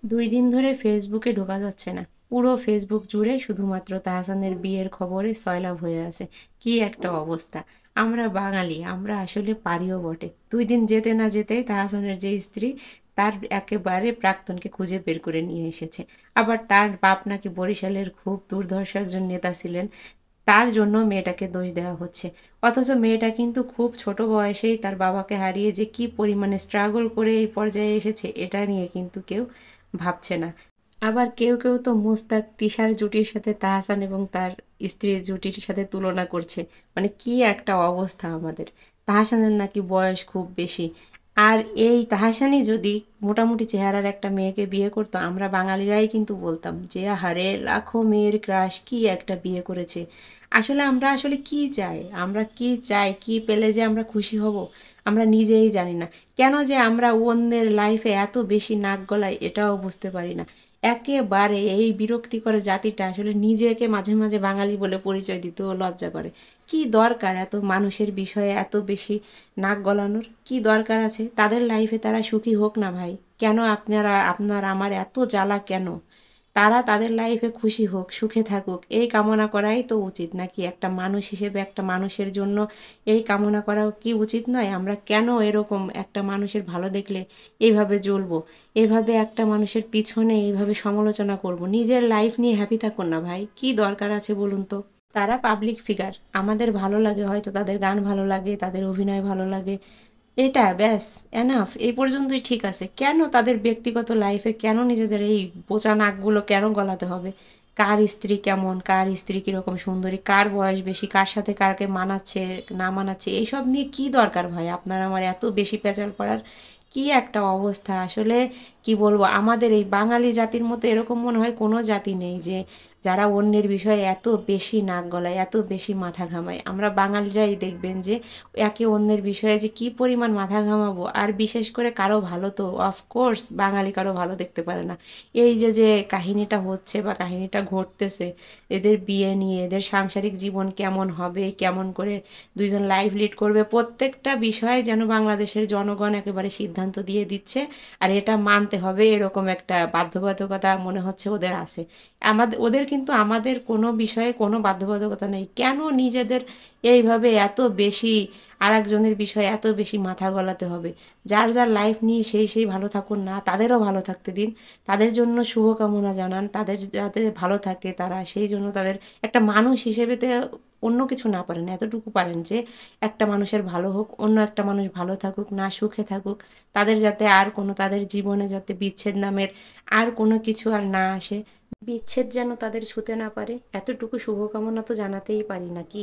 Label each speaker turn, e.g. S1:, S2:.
S1: দুই দিন ধরে ফেসবুকে ঢোকা যাচ্ছে না। পুরো ফেসবুক জুড়ে শুধুমাত্র তাহসানের বিয়ের খবরে সয়লাব হয়ে আছে। কি একটা অবস্থা! আমরা বাঙালি, আমরা আসলে পারিও বটে। দুই দিন যেতে না যেতেই তাহসানের যে স্ত্রী, তার একেবারে প্রাক্তনকে খুঁজে বের করে নিয়ে এসেছে। আবার তার বাপ নাকি বরিশালের খুব দুর্ধর্ষ একজন নেতা ছিলেন, তার জন্য মেয়েটাকে দোষ দেওয়া হচ্ছে। অথচ মেয়েটা কিন্তু খুব ছোট বয়সেই তার বাবাকে হারিয়ে যে কি পরিমাণে স্ট্রাগল করে এই পর্যায়ে এসেছে, এটা নিয়ে কিন্তু কেউ ভাবছে না। আবার কেউ কেউ তো মুস্তাক তিশার জুটির সাথে তাহসান এবং তার স্ত্রীর জুটির সাথে তুলনা করছে। মানে কি একটা অবস্থা আমাদের! তাহসানের নাকি বয়স খুব বেশি। আর এই তাহসানই যদি মোটামুটি চেহারার একটা মেয়েকে বিয়ে করতো, আমরা বাঙালিরাই কিন্তু বলতাম যে আহারে লাখো মেয়ের ক্রাশ, কি একটা বিয়ে করেছে। আসলে আমরা আসলে কি চাই, আমরা কি চাই, কি পেলে যে আমরা খুশি হব, আমরা নিজেই জানি না। কেন যে আমরা অন্যের লাইফে এত বেশি নাক গলাই, এটাও বুঝতে পারি না। একেবারে এই বিরক্তিকর জাতিটা আসলে নিজেকে মাঝে মাঝে বাঙালি বলে পরিচয় দিতেও লজ্জা করে। কি দরকার এত মানুষের বিষয়ে এত বেশি নাক গলানোর? কি দরকার আছে? তাদের লাইফে তারা সুখী হোক না ভাই। কেন আপনার আমার এত জ্বালা কেন? তারা তাদের লাইফে খুশি হোক, সুখে থাকুক, এই কামনা করাই তো উচিত নাকি? একটা মানুষ হিসেবে একটা মানুষের জন্য এই কামনা করাও কি উচিত নয়? আমরা কেন এরকম একটা মানুষের ভালো দেখলে এইভাবে জ্বলবো, এভাবে একটা মানুষের পিছনে এইভাবে সমালোচনা করব? নিজের লাইফ নিয়ে হ্যাপি থাকুন না ভাই, কি দরকার আছে বলুন তো? তারা পাবলিক ফিগার, আমাদের ভালো লাগে, হয়তো তাদের গান ভালো লাগে, তাদের অভিনয় ভালো লাগে, এটা ব্যাস, এনাফ, এই পর্যন্তই ঠিক আছে। কেন তাদের ব্যক্তিগত লাইফে কেন নিজেদের এই বোচা নাকগুলো কেন গলাতে হবে? কার স্ত্রী কেমন, কার স্ত্রী কীরকম সুন্দরী, কার বয়স বেশি, কার সাথে কারকে মানাচ্ছে না মানাচ্ছে, এইসব নিয়ে কি দরকার ভাই আপনার আমার এত বেশি পেঁচাল করার? কি একটা অবস্থা আসলে! কি বলবো, আমাদের এই বাঙালি জাতির মতো এরকম মনে হয় কোনো জাতি নেই যে যারা অন্যের বিষয়ে এত বেশি নাক গলায়, এত বেশি মাথা ঘামায়। আমরা বাঙালিরাই দেখবেন যে একে অন্যের বিষয়ে যে কি পরিমাণ মাথা ঘামাবো। আর বিশেষ করে কারো ভালো তো অফকোর্স বাঙালি কারো ভালো দেখতে পারে না। এই যে যে কাহিনীটা হচ্ছে বা কাহিনীটা ঘটতেছে, এদের বিয়ে নিয়ে, এদের সাংসারিক জীবন কেমন হবে, কেমন করে দুইজন লাইফ লিড করবে, প্রত্যেকটা বিষয়ে যেন বাংলাদেশের জনগণ একেবারে সিদ্ধান্ত দিয়ে দিচ্ছে। আর এটা মানতে হবে, এরকম একটা বাধ্যবাধকতা মনে হচ্ছে ওদের আছে। ওদের কিন্তু আমাদের কোনো বিষয়ে কোনো বাধ্যবাধকতা নেই। কেন নিজেদের এইভাবে এত বেশি আরেকজনের বিষয়ে এত বেশি মাথা গলাতে হবে? যার যার লাইফ নিয়ে সেই ভালো থাকুন না, তাদেরও ভালো থাকতে দিন। তাদের জন্য শুভকামনা জানান, তাদের যাতে ভালো থাকে তারা, সেই জন্য তাদের একটা মানুষ হিসেবে তো অন্য কিছু না পারেন, এতটুকু পারেন যে একটা মানুষের ভালো হোক, অন্য একটা মানুষ ভালো থাকুক, না সুখে থাকুক, তাদের যাতে আর কোনো, তাদের জীবনে যাতে বিচ্ছেদ নামের আর কোনো কিছু আর না আসে, বিচ্ছেদ যেন তাদের ছুঁতে না পারে, এতটুকু শুভকামনা তো জানাতেই পারি নাকি?